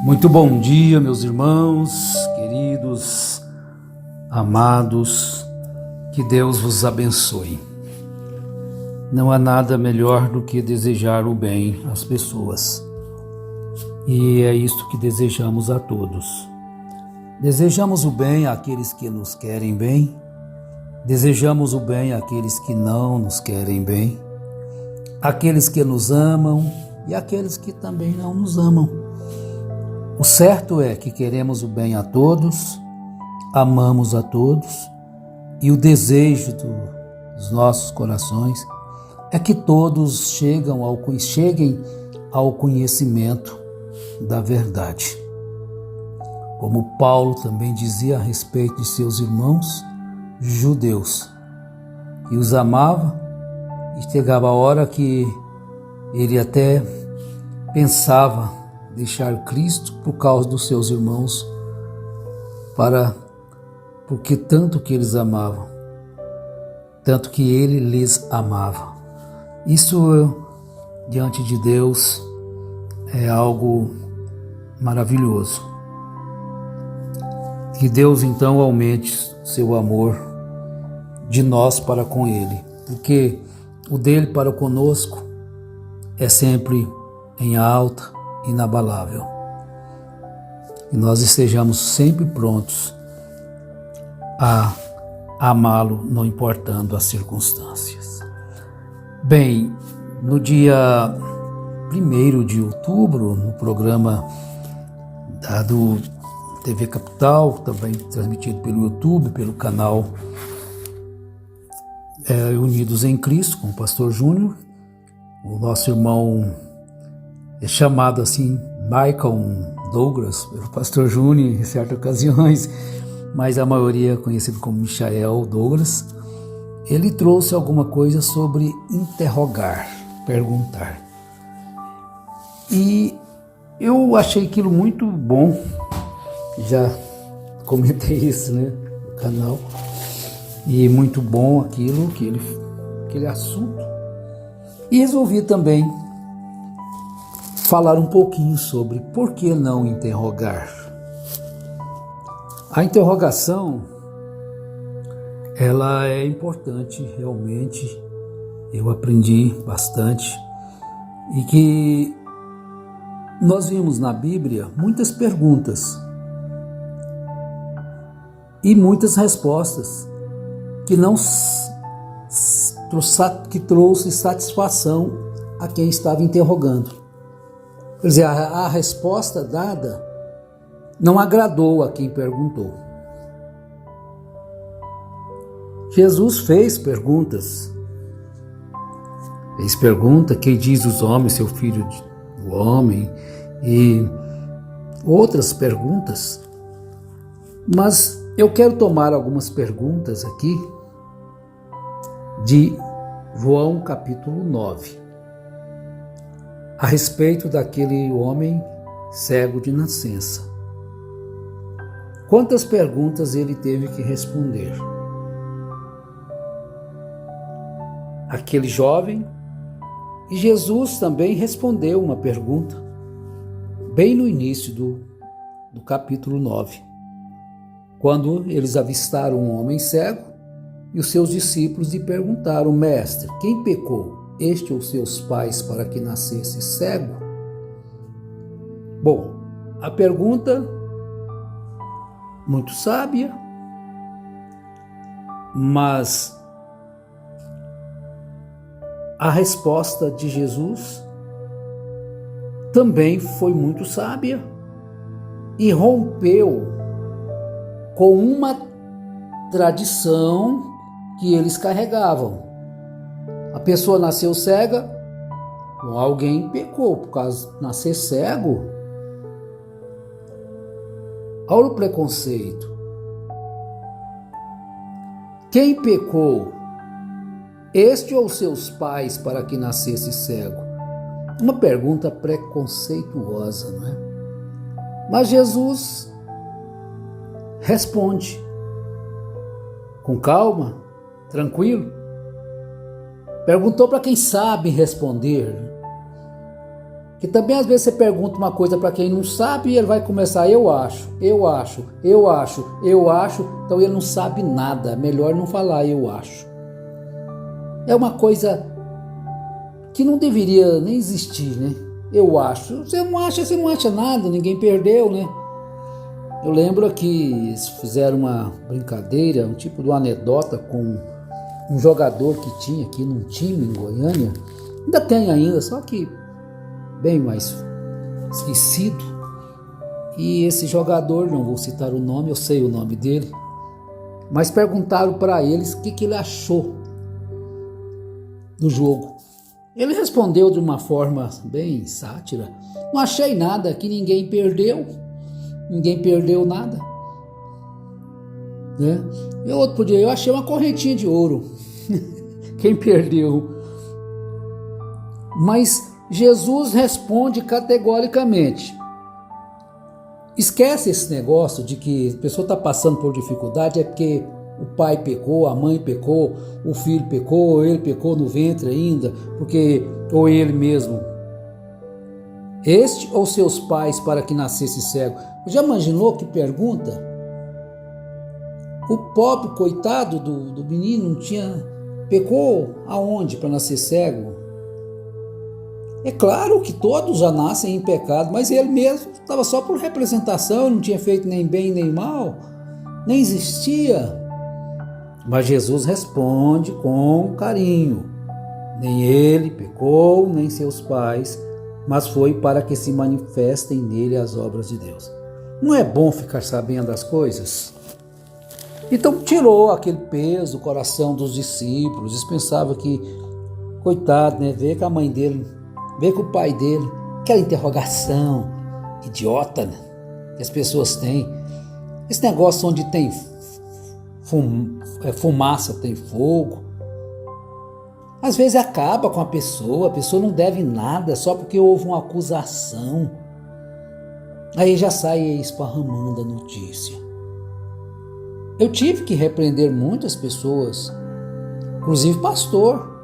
Muito bom dia, meus irmãos, queridos, amados, que Deus vos abençoe. Não há nada melhor do que desejar o bem às pessoas. E é isto que desejamos a todos. Desejamos o bem àqueles que nos querem bem, desejamos o bem àqueles que não nos querem bem, àqueles que nos amam e àqueles que também não nos amam. O certo é que queremos o bem a todos, amamos a todos, e o desejo dos nossos corações é que todos cheguem ao conhecimento da verdade. Como Paulo também dizia a respeito de seus irmãos judeus, que os amava, e chegava a hora que ele até pensava deixar Cristo por causa dos seus irmãos, porque tanto que eles amavam, tanto que ele lhes amava. Isso diante de Deus é algo maravilhoso. Que Deus então aumente seu amor de nós para com Ele, porque o dele para conosco é sempre em alta, inabalável. E nós estejamos sempre prontos a amá-lo, não importando as circunstâncias. Bem, no dia 1º de outubro, no programa do TV Capital, também transmitido pelo YouTube, pelo canal Unidos em Cristo, com o pastor Júnior, o nosso irmão é chamado assim Michael Douglas, pelo pastor Júnior em certas ocasiões, mas a maioria é conhecido como Michael Douglas. Ele trouxe alguma coisa sobre interrogar, perguntar. E eu achei aquilo muito bom, já comentei isso, no canal, e muito bom aquele assunto. E resolvi também falar um pouquinho sobre por que não interrogar. A interrogação, ela é importante realmente, eu aprendi bastante, e que nós vimos na Bíblia muitas perguntas e muitas respostas que trouxe satisfação a quem estava interrogando. Quer dizer, a resposta dada não agradou a quem perguntou. Jesus fez perguntas. Fez pergunta: quem diz os homens, seu filho do homem? E outras perguntas. Mas eu quero tomar algumas perguntas aqui de João capítulo 9. A respeito daquele homem cego de nascença. Quantas perguntas ele teve que responder? Aquele jovem, e Jesus também respondeu uma pergunta, bem no início do capítulo 9, quando eles avistaram um homem cego, e os seus discípulos lhe perguntaram: Mestre, quem pecou, este ou seus pais, para que nascesse cego? Bom, a pergunta muito sábia, mas a resposta de Jesus também foi muito sábia e rompeu com uma tradição que eles carregavam. A pessoa nasceu cega, alguém pecou por causa de nascer cego. Olha o preconceito. Quem pecou, este ou seus pais, para que nascesse cego? Uma pergunta preconceituosa, não é? Mas Jesus responde com calma, tranquilo. Perguntou para quem sabe responder. Que também às vezes você pergunta uma coisa para quem não sabe e ele vai começar, eu acho. Então ele não sabe nada, melhor não falar eu acho. É uma coisa que não deveria nem existir, né? Eu acho. Você não acha nada, ninguém perdeu, né? Eu lembro que eles fizeram uma brincadeira, um tipo de uma anedota com um jogador que tinha aqui num time em Goiânia. Ainda tem ainda, só que bem mais esquecido. E esse jogador, não vou citar o nome, eu sei o nome dele, mas perguntaram para eles o que ele achou do jogo. Ele respondeu de uma forma bem sátira: não achei nada, que ninguém perdeu nada, né? E outro dia, eu achei uma correntinha de ouro. Quem perdeu? Mas Jesus responde categoricamente. Esquece esse negócio de que a pessoa está passando por dificuldade é porque o pai pecou, a mãe pecou, o filho pecou, ou ele pecou no ventre ainda, ou ele mesmo. Este ou seus pais para que nascesse cego? Já imaginou que pergunta? O pobre coitado do menino não tinha... Pecou aonde para nascer cego? É claro que todos já nascem em pecado, mas ele mesmo estava só por representação, não tinha feito nem bem nem mal, nem existia. Mas Jesus responde com carinho: nem ele pecou, nem seus pais, mas foi para que se manifestem nele as obras de Deus. Não é bom ficar sabendo das coisas? Então tirou aquele peso do coração dos discípulos. Eles pensavam que, coitado, né? Ver com a mãe dele, ver com o pai dele, aquela interrogação idiota, né, que as pessoas têm. Esse negócio onde tem fumaça, tem fogo. Às vezes acaba com a pessoa não deve nada só porque houve uma acusação. Aí já sai esparramando a notícia. Eu tive que repreender muitas pessoas, inclusive pastor.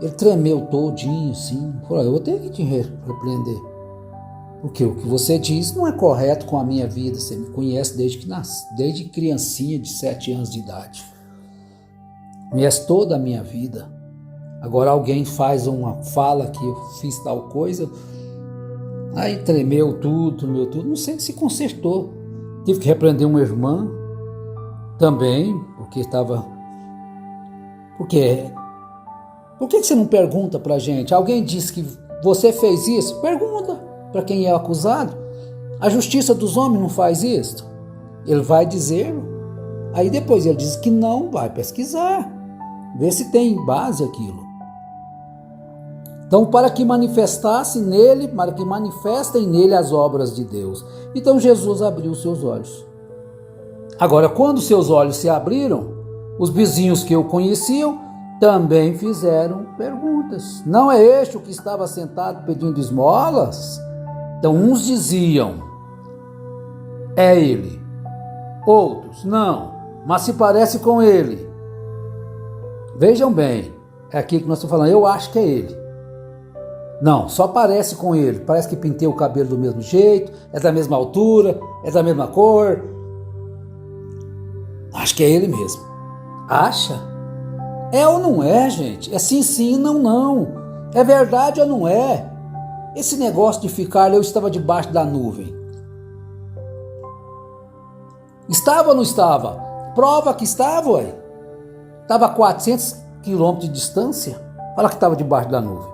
Ele tremeu todinho assim, falou: eu vou ter que te repreender, porque o que você diz não é correto com a minha vida. Você me conhece desde que nasci, desde criancinha de 7 anos de idade, conhece toda a minha vida. Agora alguém faz uma fala que eu fiz tal coisa, aí tremeu tudo, não sei se consertou. Tive que repreender uma irmã também, porque estava... Por que você não pergunta pra gente? Alguém disse que você fez isso? Pergunta para quem é acusado. A justiça dos homens não faz isso? Ele vai dizer, aí depois ele diz que não, vai pesquisar, ver se tem base aquilo. Então, para que manifestem nele as obras de Deus. Então Jesus abriu seus olhos. Agora, quando seus olhos se abriram, os vizinhos que o conheciam também fizeram perguntas. Não é este o que estava sentado pedindo esmolas? Então uns diziam: é ele. Outros: não, mas se parece com ele. Vejam bem, é aqui que nós estamos falando, eu acho que é ele. Não, só parece com ele. Parece que pintei o cabelo do mesmo jeito, é da mesma altura, é da mesma cor. Acho que é ele mesmo. Acha? É ou não é, gente? É sim, não. É verdade ou não é? Esse negócio de ficar, eu estava debaixo da nuvem. Estava ou não estava? Prova que estava, ué. Estava a 400 quilômetros de distância. Fala que estava debaixo da nuvem.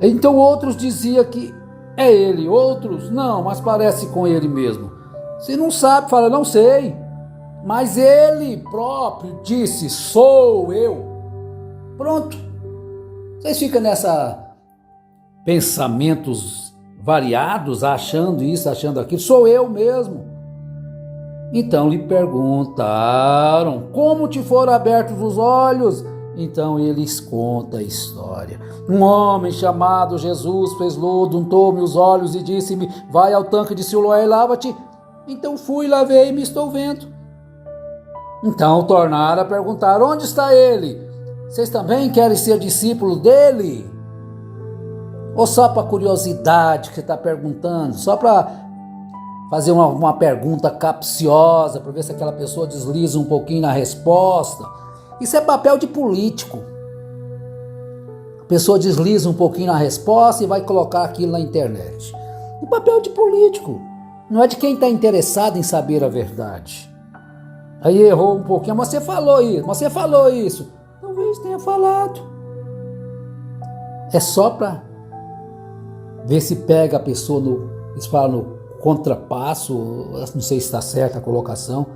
Então outros diziam que é ele, outros não, mas parece com ele mesmo. Se não sabe, fala: não sei. Mas ele próprio disse: sou eu. Pronto. Vocês ficam nessa pensamentos variados, achando isso, achando aquilo. Sou eu mesmo. Então lhe perguntaram: como te foram abertos os olhos? Então eles contam a história. Um homem chamado Jesus fez lodo, untou-me os olhos e disse-me: vai ao tanque de Siloé e lava-te. Então fui, lavei e me estou vendo. Então tornaram a perguntar: onde está ele? Vocês também querem ser discípulos dele? Ou só para curiosidade que você está perguntando? Só para fazer uma pergunta capciosa, para ver se aquela pessoa desliza um pouquinho na resposta? Isso é papel de político. A pessoa desliza um pouquinho na resposta e vai colocar aquilo na internet. E papel de político. Não é de quem está interessado em saber a verdade. Aí errou um pouquinho. Mas você falou isso. Talvez tenha falado. É só para ver se pega a pessoa eles falam no contrapasso, não sei se está certa a colocação,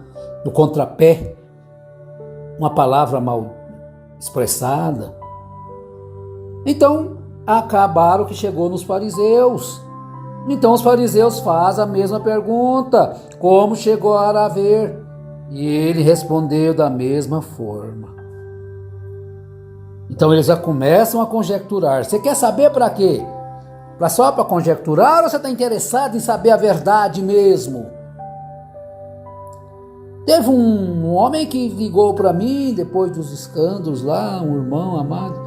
no contrapé, uma palavra mal expressada. Então, acabaram que chegou nos fariseus. Então os fariseus fazem a mesma pergunta: como chegou a ver? E ele respondeu da mesma forma. Então eles já começam a conjecturar. Você quer saber para quê? Só para conjecturar ou você está interessado em saber a verdade mesmo? Teve um homem que ligou para mim depois dos escândalos lá, um irmão amado.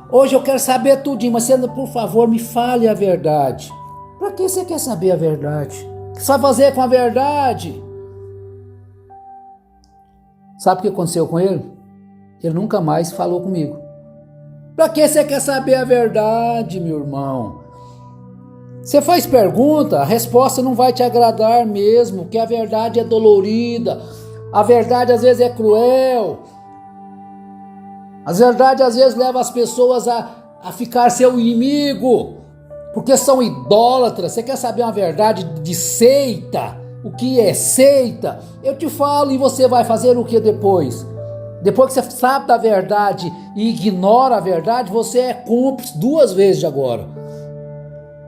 Hoje eu quero saber tudinho, mas você, por favor, me fale a verdade. Para que você quer saber a verdade? O que você vai fazer com a verdade? Sabe o que aconteceu com ele? Ele nunca mais falou comigo. Para que você quer saber a verdade, meu irmão? Você faz pergunta, a resposta não vai te agradar mesmo, porque a verdade é dolorida, a verdade às vezes é cruel, a verdade às vezes leva as pessoas a ficar seu inimigo, porque são idólatras. Você quer saber uma verdade de seita? O que é seita? Eu te falo, e você vai fazer o que depois? Depois que você sabe da verdade e ignora a verdade, você é cúmplice 2 vezes de agora.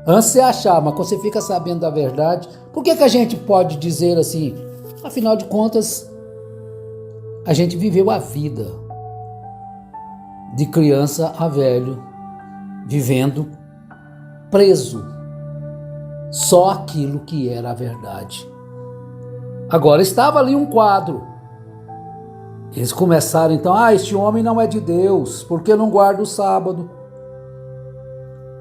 Antes você achava, mas quando você fica sabendo da verdade, por que a gente pode dizer assim? Afinal de contas, a gente viveu a vida de criança a velho, vivendo preso só aquilo que era a verdade. Agora estava ali um quadro. Eles começaram então: este homem não é de Deus, porque não guarda o sábado.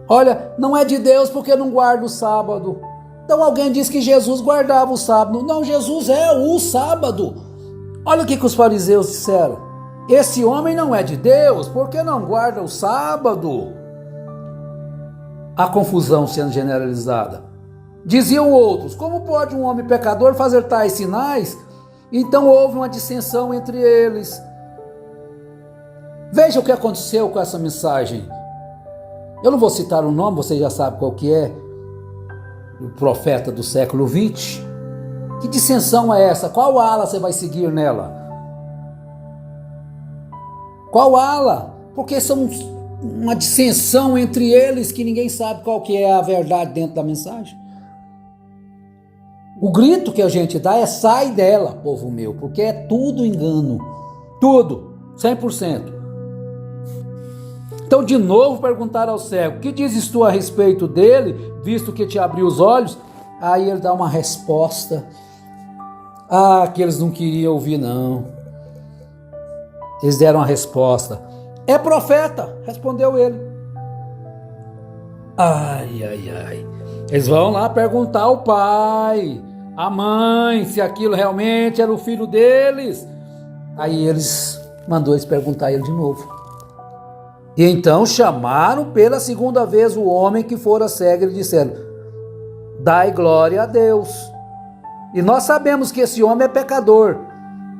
Olha, não é de Deus porque não guarda o sábado. Então alguém diz que Jesus guardava o sábado. Não, Jesus é o sábado. Olha o que os fariseus disseram: esse homem não é de Deus porque não guarda o sábado. A confusão sendo generalizada. Diziam outros: como pode um homem pecador fazer tais sinais? Então houve uma dissensão entre eles. Veja o que aconteceu com essa mensagem. Eu não vou citar o nome, você já sabe qual que é. O profeta do século 20. Que dissensão é essa? Qual ala você vai seguir nela? Qual ala? Porque são uma dissensão entre eles que ninguém sabe qual que é a verdade dentro da mensagem. O grito que a gente dá é: sai dela, povo meu, porque é tudo engano. Tudo, 100%. Então, de novo, perguntaram ao cego: que dizes tu a respeito dele, visto que te abriu os olhos? Aí ele dá uma resposta que eles não queriam ouvir, não. Eles deram a resposta: é profeta, respondeu ele. Ai. Eles vão lá perguntar ao pai, a mãe, se aquilo realmente era o filho deles. Aí mandou eles perguntar ele de novo. E então chamaram pela 2ª vez o homem que fora cego e lhe disseram: dai glória a Deus. E nós sabemos que esse homem é pecador.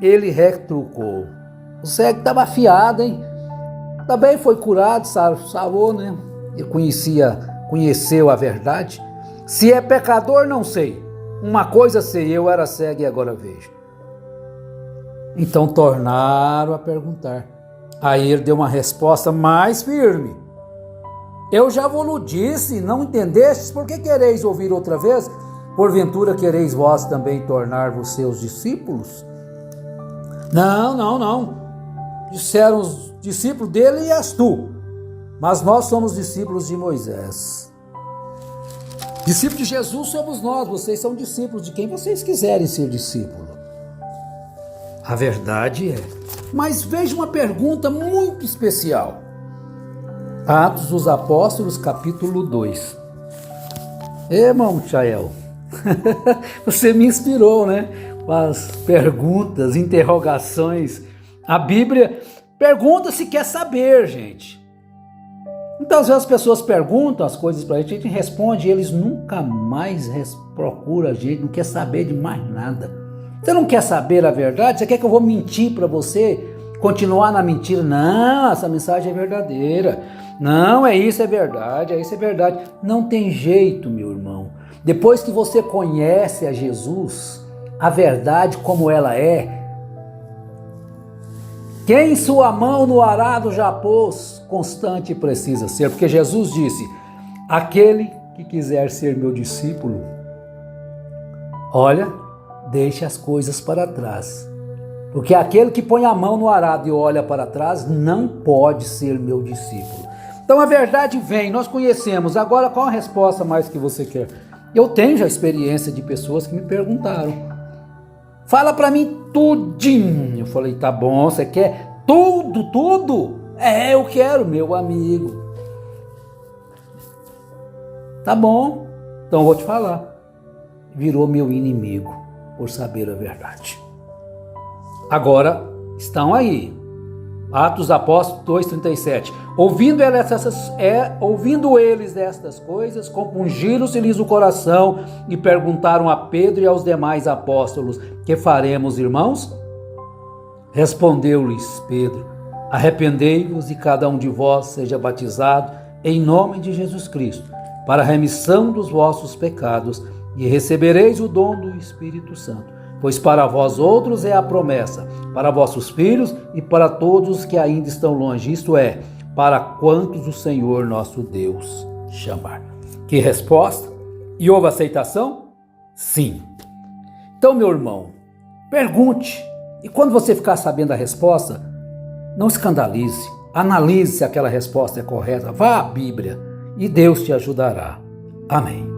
Ele retrucou. O cego estava afiado, hein? Também foi curado, sarou, né? Ele conheceu a verdade. Se é pecador, não sei. Uma coisa sei, eu era cego e agora vejo. Então tornaram a perguntar. Aí ele deu uma resposta mais firme: eu já vos disse, não entendestes, por que quereis ouvir outra vez? Porventura quereis vós também tornar-vos seus discípulos? Não. Disseram os discípulos dele: e és tu? Mas nós somos discípulos de Moisés. Discípulos de Jesus somos nós, vocês são discípulos de quem vocês quiserem ser discípulo. A verdade é. Mas veja uma pergunta muito especial. Atos dos Apóstolos, capítulo 2. Irmão Chael, você me inspirou, né? Com as perguntas, interrogações. A Bíblia pergunta se quer saber, gente. Então, às vezes as pessoas perguntam as coisas pra gente responde e eles nunca mais procuram a gente, não quer saber de mais nada. Você não quer saber a verdade? Você quer que eu vou mentir para você? Continuar na mentira? Não, essa mensagem é verdadeira. Não, isso é verdade, isso é verdade. Não tem jeito, meu irmão. Depois que você conhece a Jesus, a verdade como ela é, quem sua mão no arado já pôs, constante precisa ser. Porque Jesus disse, aquele que quiser ser meu discípulo, olha, deixe as coisas para trás. Porque aquele que põe a mão no arado e olha para trás, não pode ser meu discípulo. Então a verdade vem, nós conhecemos. Agora qual a resposta mais que você quer? Eu tenho já experiência de pessoas que me perguntaram. Fala para mim tudinho. Eu falei, tá bom, você quer tudo? Eu quero, meu amigo. Tá bom, então eu vou te falar. Virou meu inimigo por saber a verdade. Agora, estão aí. Atos Apóstolos 2,37. Ouvindo eles destas coisas, compungiram-se-lhes o coração e perguntaram a Pedro e aos demais apóstolos, que faremos, irmãos? Respondeu-lhes Pedro, arrependei-vos e cada um de vós seja batizado em nome de Jesus Cristo, para a remissão dos vossos pecados, e recebereis o dom do Espírito Santo. Pois para vós outros é a promessa, para vossos filhos e para todos os que ainda estão longe, isto é, para quantos o Senhor nosso Deus chamar. Que resposta? E houve aceitação? Sim. Então, meu irmão, pergunte, e quando você ficar sabendo a resposta, não escandalize, analise se aquela resposta é correta, vá à Bíblia e Deus te ajudará. Amém.